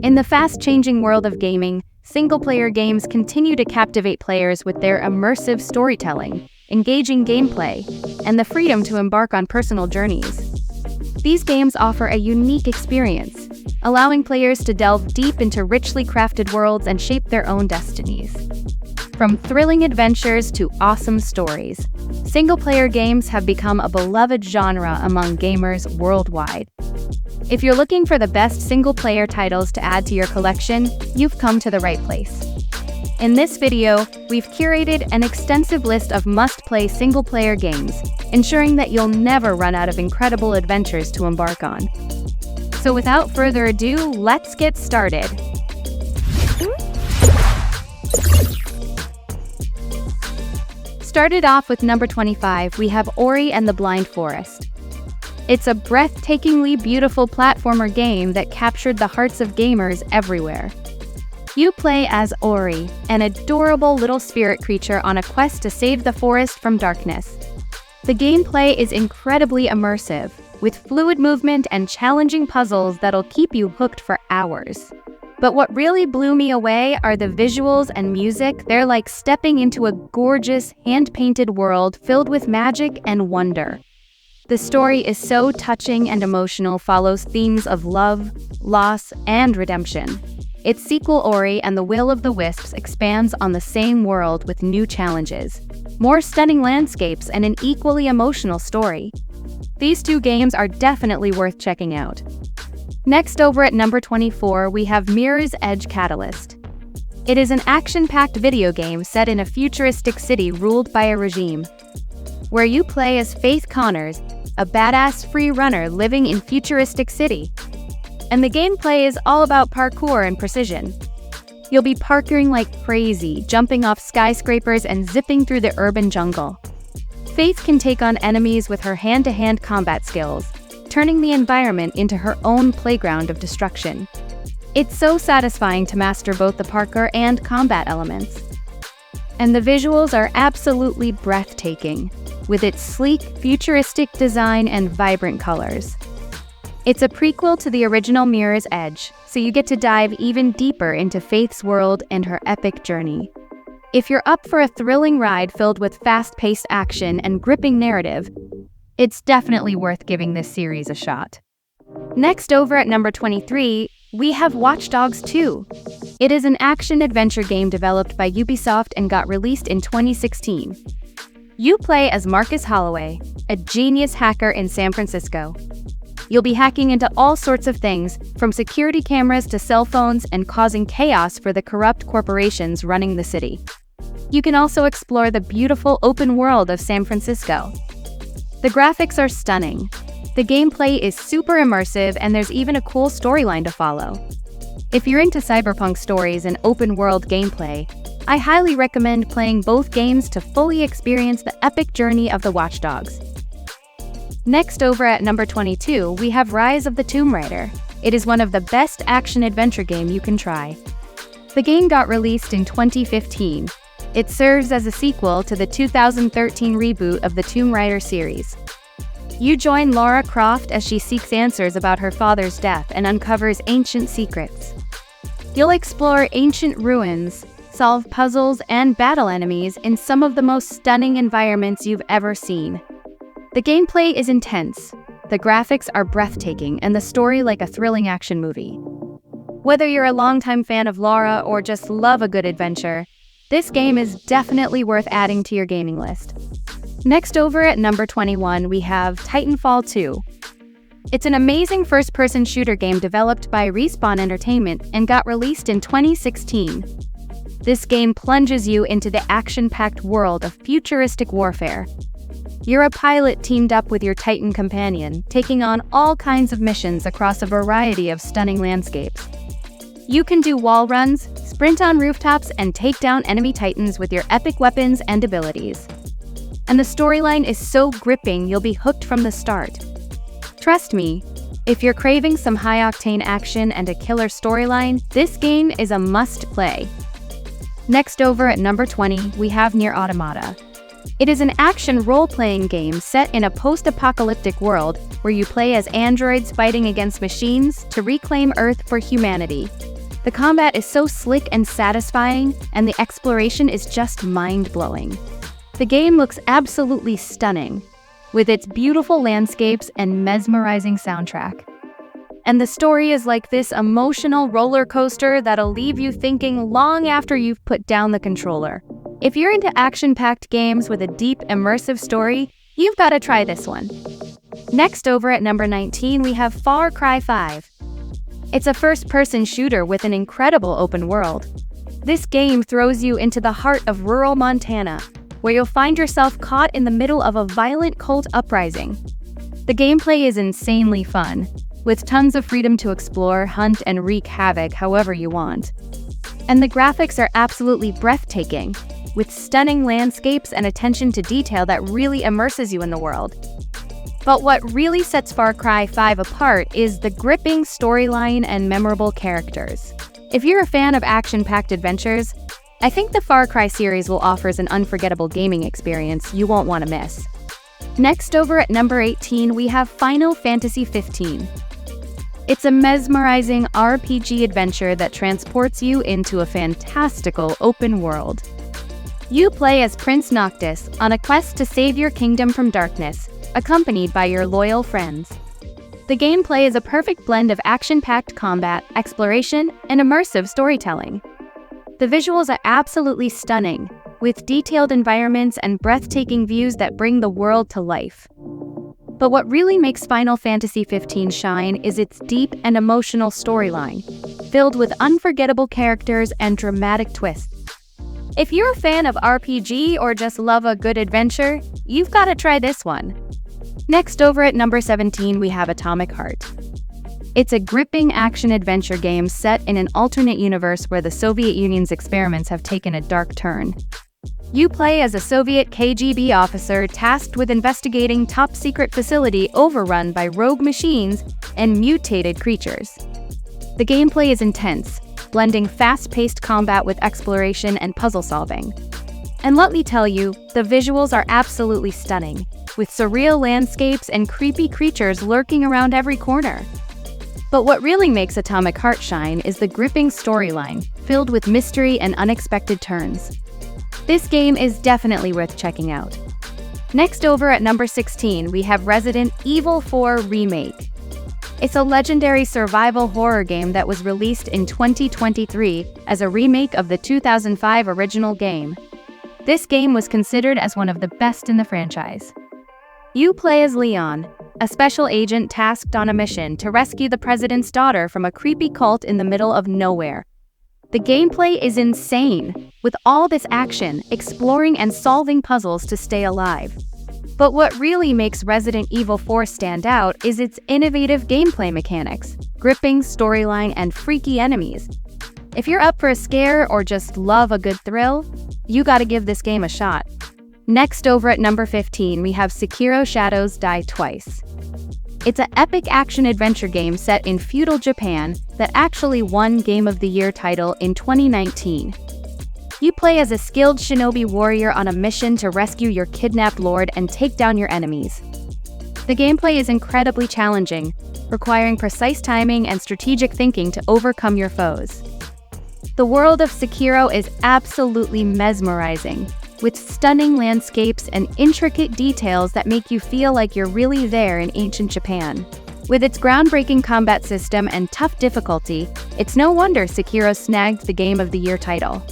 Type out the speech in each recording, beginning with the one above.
In the fast-changing world of gaming, single-player games continue to captivate players with their immersive storytelling, engaging gameplay, and the freedom to embark on personal journeys. These games offer a unique experience, allowing players to delve deep into richly crafted worlds and shape their own destinies. From thrilling adventures to awesome stories, single-player games have become a beloved genre among gamers worldwide. If you're looking for the best single-player titles to add to your collection, you've come to the right place. In this video, we've curated an extensive list of must-play single-player games, ensuring that you'll never run out of incredible adventures to embark on. So without further ado, let's get started. Started off with number 25, we have Ori and the Blind Forest. It's a breathtakingly beautiful platformer game that captured the hearts of gamers everywhere. You play as Ori, an adorable little spirit creature on a quest to save the forest from darkness. The gameplay is incredibly immersive, with fluid movement and challenging puzzles that'll keep you hooked for hours. But what really blew me away are the visuals and music. They're like stepping into a gorgeous, hand-painted world filled with magic and wonder. The story is so touching and emotional, follows themes of love, loss, and redemption. Its sequel, Ori and the Will of the Wisps, expands on the same world with new challenges, more stunning landscapes, and an equally emotional story. These two games are definitely worth checking out. Next, over at number 24, we have Mirror's Edge Catalyst. It is an action-packed video game set in a futuristic city ruled by a regime, where you play as Faith Connors, a badass free runner living in futuristic city. And the gameplay is all about parkour and precision. You'll be parkouring like crazy, jumping off skyscrapers and zipping through the urban jungle. Faith can take on enemies with her hand-to-hand combat skills, turning the environment into her own playground of destruction. It's so satisfying to master both the parkour and combat elements. And the visuals are absolutely breathtaking, with its sleek, futuristic design and vibrant colors. It's a prequel to the original Mirror's Edge, so you get to dive even deeper into Faith's world and her epic journey. If you're up for a thrilling ride filled with fast-paced action and gripping narrative, it's definitely worth giving this series a shot. Next, over at number 23, we have Watch Dogs 2. It is an action-adventure game developed by Ubisoft and got released in 2016. You play as Marcus Holloway, a genius hacker in San Francisco. You'll be hacking into all sorts of things, from security cameras to cell phones, and causing chaos for the corrupt corporations running the city. You can also explore the beautiful open world of San Francisco. The graphics are stunning. The gameplay is super immersive, and there's even a cool storyline to follow. If you're into cyberpunk stories and open-world gameplay, I highly recommend playing both games to fully experience the epic journey of the Watch Dogs. Next, over at number 22, we have Rise of the Tomb Raider. It is one of the best action-adventure game you can try. The game got released in 2015. It serves as a sequel to the 2013 reboot of the Tomb Raider series. You join Lara Croft as she seeks answers about her father's death and uncovers ancient secrets. You'll explore ancient ruins, solve puzzles, and battle enemies in some of the most stunning environments you've ever seen. The gameplay is intense, the graphics are breathtaking, and the story like a thrilling action movie. Whether you're a longtime fan of Lara or just love a good adventure, this game is definitely worth adding to your gaming list. Next, over at number 21, we have Titanfall 2. It's an amazing first-person shooter game developed by Respawn Entertainment and got released in 2016. This game plunges you into the action-packed world of futuristic warfare. You're a pilot teamed up with your Titan companion, taking on all kinds of missions across a variety of stunning landscapes. You can do wall runs, sprint on rooftops, and take down enemy Titans with your epic weapons and abilities. And the storyline is so gripping, you'll be hooked from the start. Trust me, if you're craving some high-octane action and a killer storyline, this game is a must-play. Next, over at number 20, we have Nier Automata. It is an action role-playing game set in a post-apocalyptic world where you play as androids fighting against machines to reclaim Earth for humanity. The combat is so slick and satisfying, and the exploration is just mind-blowing. The game looks absolutely stunning, with its beautiful landscapes and mesmerizing soundtrack. And the story is like this emotional roller coaster that'll leave you thinking long after you've put down the controller. If you're into action-packed games with a deep, immersive story, you've got to try this one. Next, over at number 19, we have Far Cry 5. It's a first-person shooter with an incredible open world. This game throws you into the heart of rural Montana, where you'll find yourself caught in the middle of a violent cult uprising. The gameplay is insanely fun, with tons of freedom to explore, hunt, and wreak havoc however you want. And the graphics are absolutely breathtaking, with stunning landscapes and attention to detail that really immerses you in the world. But what really sets Far Cry 5 apart is the gripping storyline and memorable characters. If you're a fan of action-packed adventures, I think the Far Cry series will offer an unforgettable gaming experience you won't want to miss. Next, over at number 18, we have Final Fantasy XV. It's a mesmerizing RPG adventure that transports you into a fantastical open world. You play as Prince Noctis on a quest to save your kingdom from darkness, accompanied by your loyal friends. The gameplay is a perfect blend of action-packed combat, exploration, and immersive storytelling. The visuals are absolutely stunning, with detailed environments and breathtaking views that bring the world to life. But what really makes Final Fantasy XV shine is its deep and emotional storyline, filled with unforgettable characters and dramatic twists. If you're a fan of RPG or just love a good adventure, you've got to try this one. Next, over at number 17, we have Atomic Heart. It's a gripping action-adventure game set in an alternate universe where the Soviet Union's experiments have taken a dark turn. You play as a Soviet KGB officer tasked with investigating top-secret facility overrun by rogue machines and mutated creatures. The gameplay is intense, blending fast-paced combat with exploration and puzzle solving. And let me tell you, the visuals are absolutely stunning, with surreal landscapes and creepy creatures lurking around every corner. But what really makes Atomic Heart shine is the gripping storyline, filled with mystery and unexpected turns. This game is definitely worth checking out. Next, over at number 16, we have Resident Evil 4 Remake. It's a legendary survival horror game that was released in 2023 as a remake of the 2005 original game. This game was considered as one of the best in the franchise. You play as Leon, a special agent tasked on a mission to rescue the president's daughter from a creepy cult in the middle of nowhere. The gameplay is insane, with all this action, exploring and solving puzzles to stay alive. But what really makes Resident Evil 4 stand out is its innovative gameplay mechanics, gripping storyline, and freaky enemies. If you're up for a scare or just love a good thrill, you gotta give this game a shot. Next, over at number 15, we have Sekiro: Shadows Die Twice. It's an epic action-adventure game set in feudal Japan that actually won Game of the Year title in 2019. You play as a skilled shinobi warrior on a mission to rescue your kidnapped lord and take down your enemies. The gameplay is incredibly challenging, requiring precise timing and strategic thinking to overcome your foes. The world of Sekiro is absolutely mesmerizing, with stunning landscapes and intricate details that make you feel like you're really there in ancient Japan. With its groundbreaking combat system and tough difficulty, it's no wonder Sekiro snagged the Game of the Year title.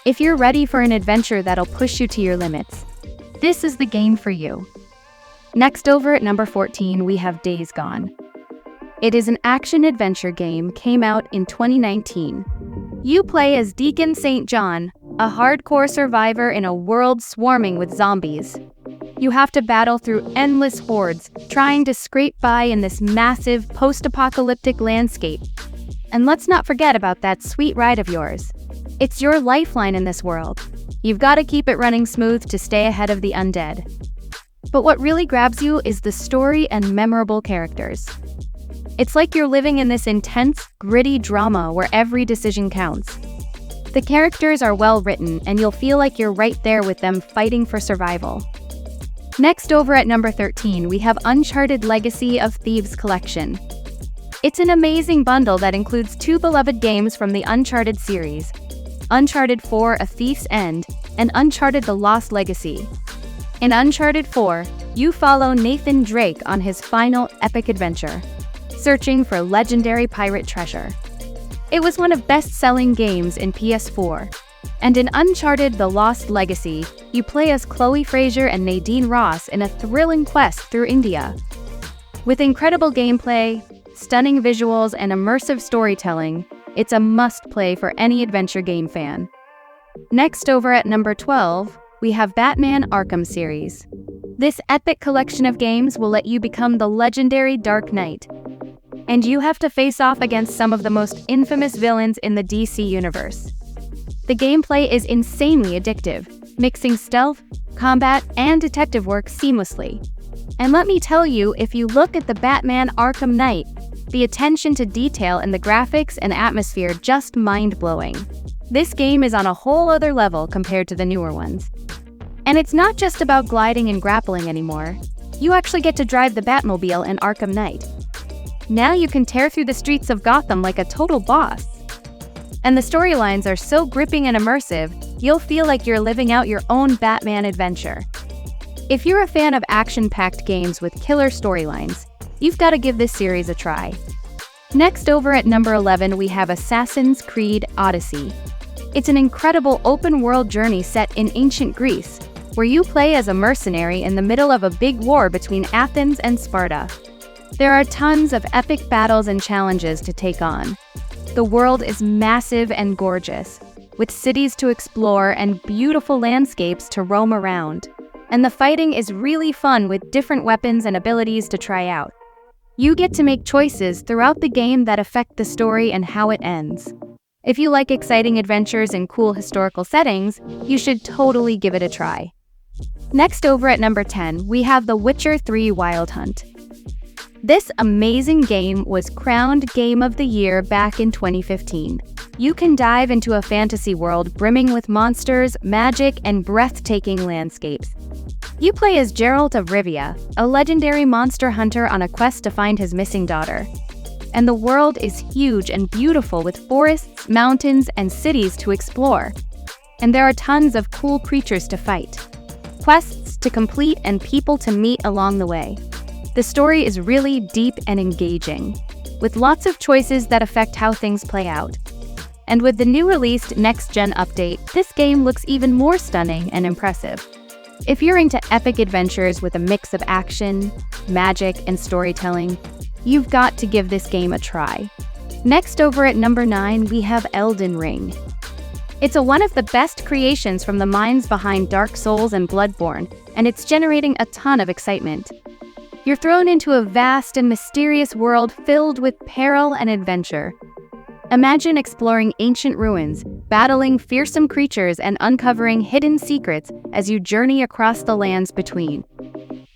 If you're ready for an adventure that'll push you to your limits, this is the game for you. Next, over at number 14, we have Days Gone. It is an action-adventure game, came out in 2019. You play as Deacon St. John, a hardcore survivor in a world swarming with zombies. You have to battle through endless hordes, trying to scrape by in this massive post-apocalyptic landscape. And let's not forget about that sweet ride of yours. It's your lifeline in this world. You've got to keep it running smooth to stay ahead of the undead. But what really grabs you is the story and memorable characters. It's like you're living in this intense, gritty drama where every decision counts. The characters are well written, and you'll feel like you're right there with them fighting for survival. Next, over at number 13, we have Uncharted Legacy of Thieves Collection. It's an amazing bundle that includes two beloved games from the Uncharted series, Uncharted 4: A Thief's End and Uncharted: The Lost Legacy. In Uncharted 4, you follow Nathan Drake on his final epic adventure, searching for legendary pirate treasure. It was one of best-selling games in PS4. And in Uncharted: The Lost Legacy, you play as Chloe Frazer and Nadine Ross in a thrilling quest through India. With incredible gameplay, stunning visuals, and immersive storytelling, it's a must-play for any adventure game fan. Next, over at number 12, we have Batman Arkham series. This epic collection of games will let you become the legendary Dark Knight, and you have to face off against some of the most infamous villains in the DC universe. The gameplay is insanely addictive, mixing stealth, combat, and detective work seamlessly. And let me tell you, if you look at the Batman Arkham Knight, the attention to detail in the graphics and atmosphere just mind-blowing. This game is on a whole other level compared to the newer ones. And it's not just about gliding and grappling anymore. You actually get to drive the Batmobile in Arkham Knight. Now you can tear through the streets of Gotham like a total boss. And the storylines are so gripping and immersive, you'll feel like you're living out your own Batman adventure. If you're a fan of action-packed games with killer storylines, you've got to give this series a try. Next, over at number 11, we have Assassin's Creed Odyssey. It's an incredible open-world journey set in ancient Greece, where you play as a mercenary in the middle of a big war between Athens and Sparta. There are tons of epic battles and challenges to take on. The world is massive and gorgeous, with cities to explore and beautiful landscapes to roam around. And the fighting is really fun with different weapons and abilities to try out. You get to make choices throughout the game that affect the story and how it ends. If you like exciting adventures in cool historical settings, you should totally give it a try. Next, over at number 10, we have The Witcher 3 Wild Hunt. This amazing game was crowned Game of the Year back in 2015. You can dive into a fantasy world brimming with monsters, magic, and breathtaking landscapes. You play as Geralt of Rivia, a legendary monster hunter on a quest to find his missing daughter. And the world is huge and beautiful with forests, mountains, and cities to explore. And there are tons of cool creatures to fight, quests to complete, and people to meet along the way. The story is really deep and engaging, with lots of choices that affect how things play out. And with the new released next-gen update, this game looks even more stunning and impressive. If you're into epic adventures with a mix of action, magic, and storytelling, you've got to give this game a try. Next, over at number 9, we have Elden Ring. It's one of the best creations from the minds behind Dark Souls and Bloodborne, and it's generating a ton of excitement. You're thrown into a vast and mysterious world filled with peril and adventure. Imagine exploring ancient ruins, battling fearsome creatures, and uncovering hidden secrets as you journey across the lands between.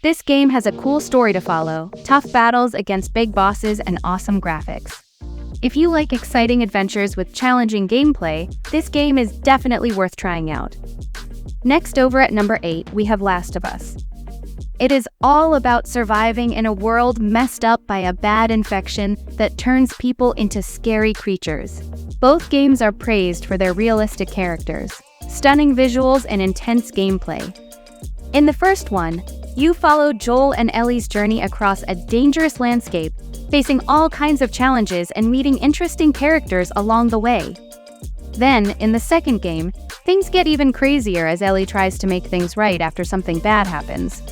This game has a cool story to follow, tough battles against big bosses, and awesome graphics. If you like exciting adventures with challenging gameplay, this game is definitely worth trying out. Next, over at number 8, we have Last of Us. It is all about surviving in a world messed up by a bad infection that turns people into scary creatures. Both games are praised for their realistic characters, stunning visuals, and intense gameplay. In the first one, you follow Joel and Ellie's journey across a dangerous landscape, facing all kinds of challenges and meeting interesting characters along the way. Then, in the second game, things get even crazier as Ellie tries to make things right after something bad happens.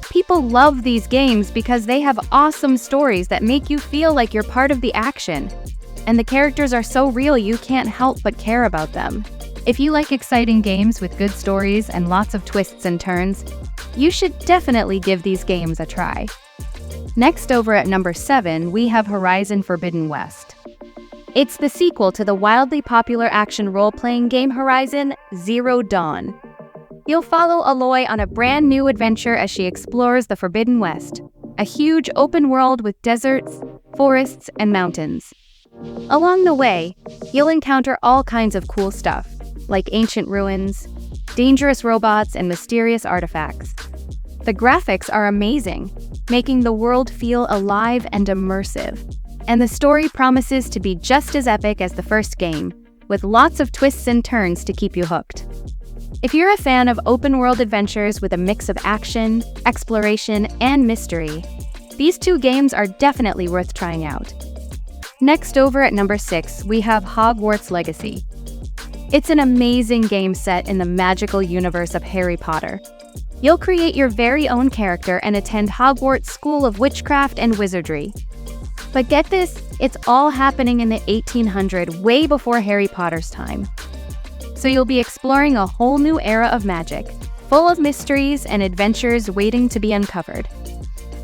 People love these games because they have awesome stories that make you feel like you're part of the action. And the characters are so real you can't help but care about them. If you like exciting games with good stories and lots of twists and turns, you should definitely give these games a try. Next, over at number 7, we have Horizon Forbidden West. It's the sequel to the wildly popular action role-playing game Horizon Zero Dawn. You'll follow Aloy on a brand new adventure as she explores the Forbidden West, a huge open world with deserts, forests, and mountains. Along the way, you'll encounter all kinds of cool stuff, like ancient ruins, dangerous robots, and mysterious artifacts. The graphics are amazing, making the world feel alive and immersive. and the story promises to be just as epic as the first game, with lots of twists and turns to keep you hooked. If you're a fan of open-world adventures with a mix of action, exploration, and mystery, these two games are definitely worth trying out. Next over at number 6, we have Hogwarts Legacy. It's an amazing game set in the magical universe of Harry Potter. You'll create your very own character and attend Hogwarts School of Witchcraft and Wizardry. But get this, it's all happening in the 1800s, way before Harry Potter's time. So you'll be exploring a whole new era of magic, full of mysteries and adventures waiting to be uncovered.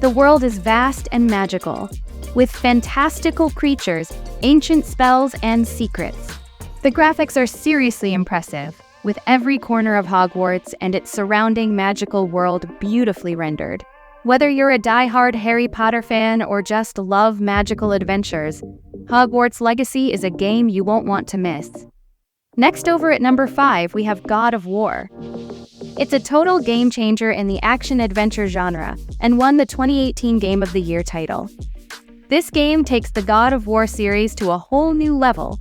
The world is vast and magical, with fantastical creatures, ancient spells, and secrets. The graphics are seriously impressive, with every corner of Hogwarts and its surrounding magical world beautifully rendered. Whether you're a die-hard Harry Potter fan or just love magical adventures, Hogwarts Legacy is a game you won't want to miss. Next over at number 5, we have God of War. It's a total game changer in the action-adventure genre and won the 2018 Game of the Year title. This game takes the God of War series to a whole new level.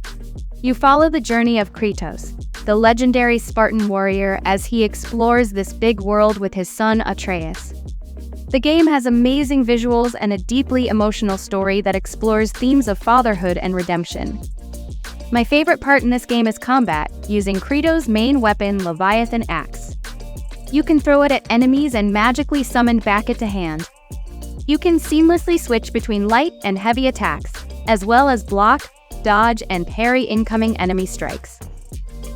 You follow the journey of Kratos, the legendary Spartan warrior, as he explores this big world with his son Atreus. The game has amazing visuals and a deeply emotional story that explores themes of fatherhood and redemption. My favorite part in this game is combat, using Kratos' main weapon, Leviathan Axe. You can throw it at enemies and magically summon back it to hand. You can seamlessly switch between light and heavy attacks, as well as block, dodge, and parry incoming enemy strikes.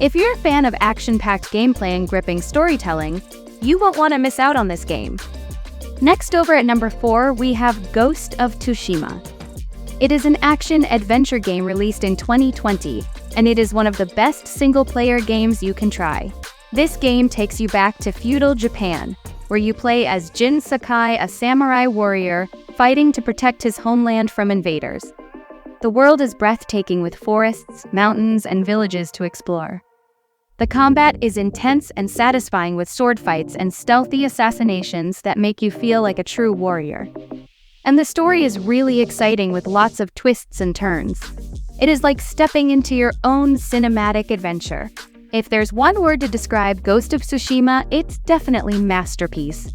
If you're a fan of action-packed gameplay and gripping storytelling, you won't want to miss out on this game. Next over at number 4, we have Ghost of Tsushima. It is an action-adventure game released in 2020, and it is one of the best single-player games you can try. This game takes you back to feudal Japan, where you play as Jin Sakai, a samurai warrior, fighting to protect his homeland from invaders. The world is breathtaking with forests, mountains, and villages to explore. The combat is intense and satisfying with sword fights and stealthy assassinations that make you feel like a true warrior. And the story is really exciting with lots of twists and turns. It is like stepping into your own cinematic adventure. If there's one word to describe Ghost of Tsushima, it's definitely masterpiece.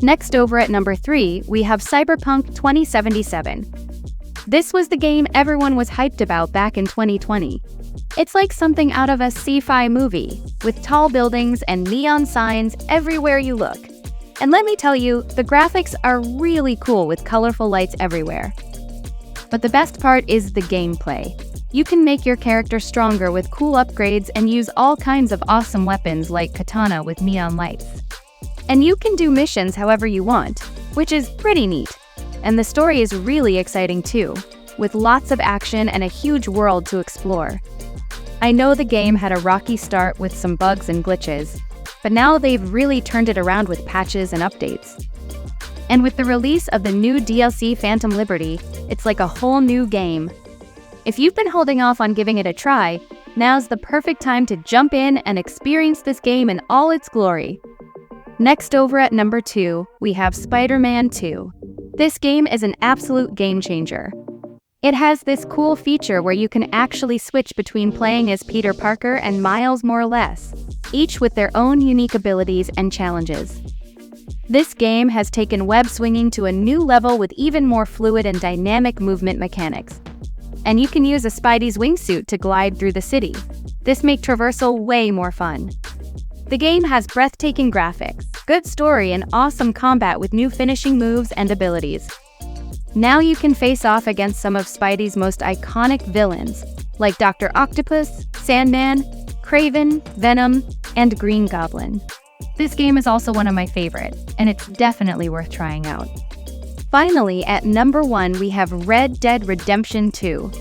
Next over at number 3, we have Cyberpunk 2077. This was the game everyone was hyped about back in 2020. It's like something out of a sci-fi movie, with tall buildings and neon signs everywhere you look. And let me tell you, the graphics are really cool with colorful lights everywhere. But the best part is the gameplay. You can make your character stronger with cool upgrades and use all kinds of awesome weapons like katana with neon lights. And you can do missions however you want, which is pretty neat. And the story is really exciting too, with lots of action and a huge world to explore. I know the game had a rocky start with some bugs and glitches, but now they've really turned it around with patches and updates. And with the release of the new DLC Phantom Liberty, it's like a whole new game. If you've been holding off on giving it a try, now's the perfect time to jump in and experience this game in all its glory. Next over at number 2, we have Spider-Man 2. This game is an absolute game changer. It has this cool feature where you can actually switch between playing as Peter Parker and Miles Morales, each with their own unique abilities and challenges. This game has taken web swinging to a new level with even more fluid and dynamic movement mechanics. And you can use a Spidey's wingsuit to glide through the city. This makes traversal way more fun. The game has breathtaking graphics, good story, and awesome combat with new finishing moves and abilities. Now you can face off against some of Spidey's most iconic villains, like Dr. Octopus, Sandman, Kraven, Venom, and Green Goblin. This game is also one of my favorite, and it's definitely worth trying out. Finally, at number 1, we have Red Dead Redemption 2.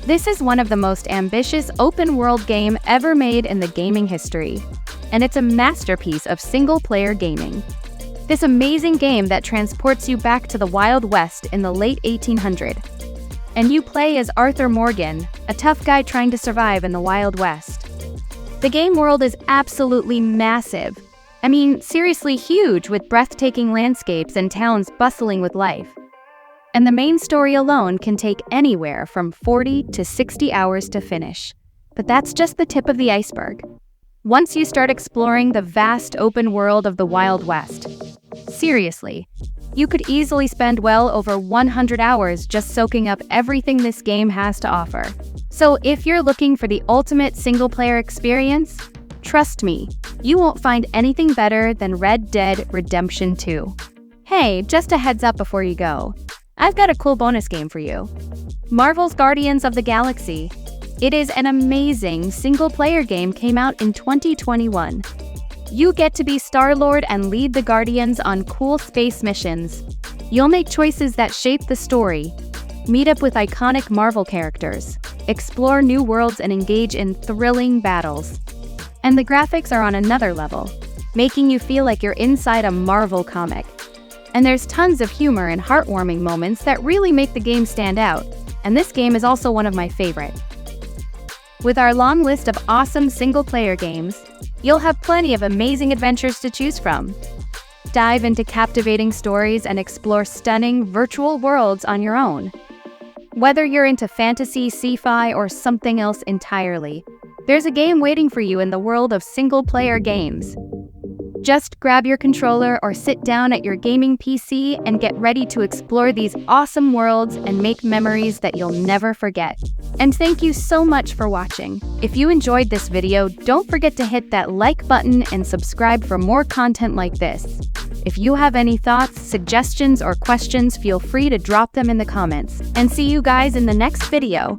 This is one of the most ambitious open-world game ever made in the gaming history, and it's a masterpiece of single-player gaming. This amazing game that transports you back to the Wild West in the late 1800s. And you play as Arthur Morgan, a tough guy trying to survive in the Wild West. The game world is absolutely massive. I mean, seriously huge, with breathtaking landscapes and towns bustling with life. and the main story alone can take anywhere from 40 to 60 hours to finish. But that's just the tip of the iceberg. Once you start exploring the vast open world of the Wild West, seriously, you could easily spend well over 100 hours just soaking up everything this game has to offer. So if you're looking for the ultimate single-player experience, trust me, you won't find anything better than Red Dead Redemption 2. Hey, just a heads up before you go. I've got a cool bonus game for you. Marvel's Guardians of the Galaxy. It is an amazing single-player game, came out in 2021. You get to be Star-Lord and lead the Guardians on cool space missions. You'll make choices that shape the story, meet up with iconic Marvel characters, explore new worlds and engage in thrilling battles. And the graphics are on another level, making you feel like you're inside a Marvel comic. And there's tons of humor and heartwarming moments that really make the game stand out, and this game is also one of my favorite. With our long list of awesome single-player games, you'll have plenty of amazing adventures to choose from. Dive into captivating stories and explore stunning virtual worlds on your own. Whether you're into fantasy, sci-fi, or something else entirely, there's a game waiting for you in the world of single-player games. Just grab your controller or sit down at your gaming PC and get ready to explore these awesome worlds and make memories that you'll never forget. And thank you so much for watching. If you enjoyed this video, don't forget to hit that like button and subscribe for more content like this. If you have any thoughts, suggestions, or questions, feel free to drop them in the comments. And see you guys in the next video.